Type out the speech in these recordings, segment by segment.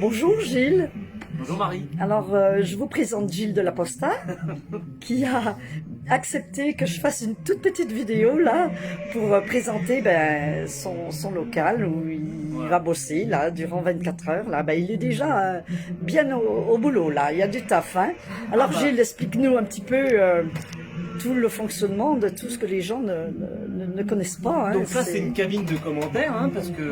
Bonjour Gilles. Bonjour Marie. Alors, je vous présente Gilles de la Posta, qui a accepté que je fasse une toute petite vidéo là pour présenter son local où il va bosser là durant 24 heures. Là, il est déjà bien au boulot là. Il y a du taf. Hein. Alors Gilles, explique-nous un petit peu tout le fonctionnement de tout ce que les gens ne connaissent pas. Hein. Donc ça c'est une cabine de commentaires hein, parce que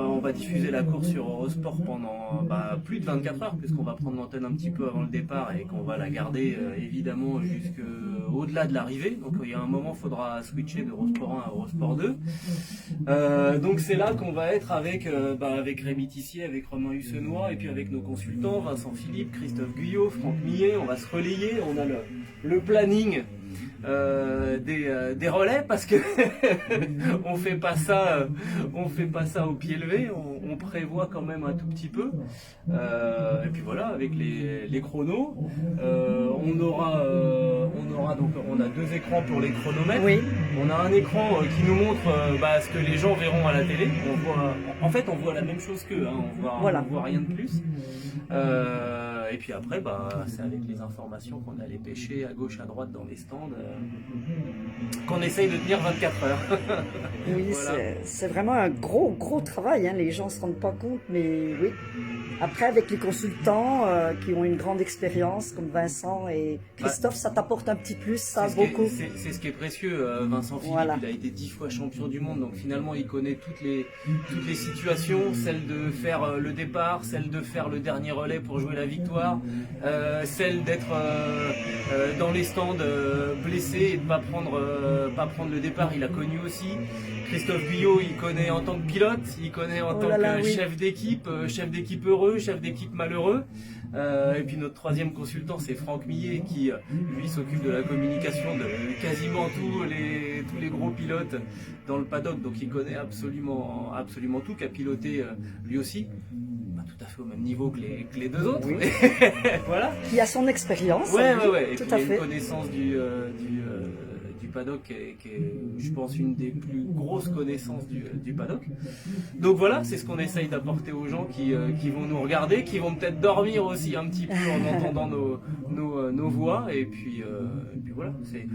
on va diffuser la course sur Eurosport pendant plus de 24 heures puisqu'on va prendre l'antenne un petit peu avant le départ et qu'on va la garder évidemment jusqu'au-delà de l'arrivée. Donc il y a un moment il faudra switcher d'Eurosport 1 à Eurosport 2. Donc c'est là qu'on va être avec Rémi Tissier, avec Romain Hussenois et puis avec nos consultants Vincent Philippe, Christophe Guyot, Franck Millet. On va se relayer, on a le planning des relais parce que on fait pas ça au pied levé, on prévoit quand même un tout petit peu et puis voilà avec les chronos on a deux écrans pour les chronomètres. Oui. On a un écran qui nous montre ce que les gens verront à la télé. On voit la même chose qu'eux, hein, on voit rien de plus. Et puis après, c'est avec les informations qu'on allait pêcher à gauche, à droite dans les stands, qu'on essaye de tenir 24 heures. Oui, voilà. C'est vraiment un gros travail, hein. Les gens ne se rendent pas compte, mais oui. Après, avec les consultants qui ont une grande expérience, comme Vincent et Christophe, ça t'apporte un petit plus, ça, beaucoup. C'est ce qui est précieux. Vincent Philippe, il a été 10 fois champion du monde, donc finalement, il connaît toutes les situations, celle de faire le départ, celle de faire le dernier relais pour jouer la victoire, celle d'être dans les stands blessé et de pas prendre le départ, il a connu aussi. Christophe Guyot, il connaît en tant que pilote, il connaît en tant que chef d'équipe heureux, chef d'équipe malheureux. Et puis notre troisième consultant, c'est Franck Millet qui lui s'occupe de la communication de quasiment tous les gros pilotes dans le paddock, donc il connaît absolument tout, qui a piloté lui aussi. Tout à fait au même niveau que les deux autres. Oui. Voilà. Qui a son expérience. Ouais. Et tout puis à il y a fait. une connaissance du paddock qui est, je pense, une des plus grosses connaissances du paddock. Donc voilà, c'est ce qu'on essaye d'apporter aux gens qui vont nous regarder, qui vont peut-être dormir aussi un petit peu en entendant nos voix. Et puis voilà, c'est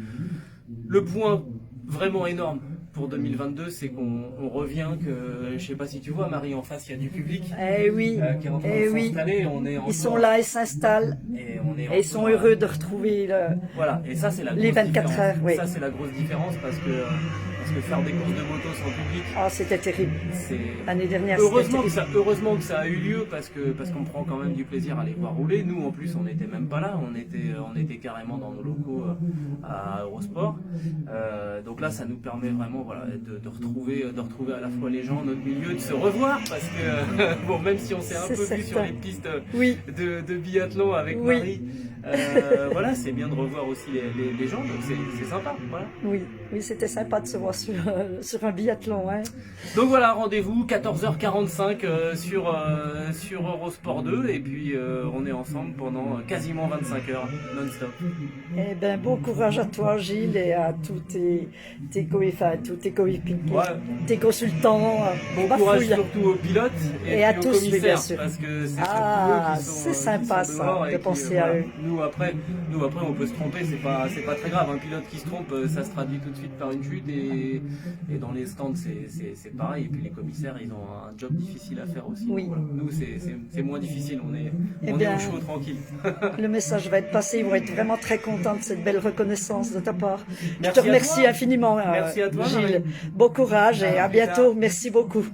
le point vraiment énorme. Pour 2022, c'est qu'on revient que, je sais pas si tu vois, Marie, en face, il y a du public Eh oui, qui est en train de s'installer. Ils sont là, ils s'installent, et ils sont heureux de retrouver voilà, et ça, c'est la les 24 heures. Oui. Ça, c'est la grosse différence parce que faire des courses de moto sans public, c'était terrible. L'année dernière, heureusement que ça a eu lieu parce qu'on prend quand même du plaisir à les voir rouler. Nous, en plus, on n'était même pas là, on était carrément dans nos locaux à Eurosport. Donc là, ça nous permet vraiment de retrouver à la fois les gens, notre milieu, de se revoir parce que même si on s'est un peu vu sur les pistes de biathlon avec Marie, voilà, c'est bien de revoir aussi les gens, donc c'est sympa. Voilà. Oui, c'était sympa de se voir sur un biathlon. Hein. Donc voilà, rendez-vous 14h45 sur Eurosport 2 et puis on est ensemble pendant quasiment 25 heures non-stop. Eh bien, bon courage à toi Gilles et à tous tes coéquipiers, tes consultants. Bon courage surtout aux pilotes et à puis tous, aux commissaires, bien sûr. parce que c'est eux qui sont, c'est sympa ça, de penser à eux. Nous après on peut se tromper, c'est pas très grave. Un pilote qui se trompe, ça se traduit tout de suite par une chute et dans les stands c'est pareil. Et puis les commissaires, ils ont un job difficile à faire aussi. Oui. Voilà. Nous c'est moins difficile, on est au chaud tranquille. Le message va être passé, ils vont être vraiment très contents de cette belle reconnaissance de ta part. Merci Je te remercie infiniment Merci à toi, Gilles. Marie. Bon courage et à bientôt. Merci beaucoup.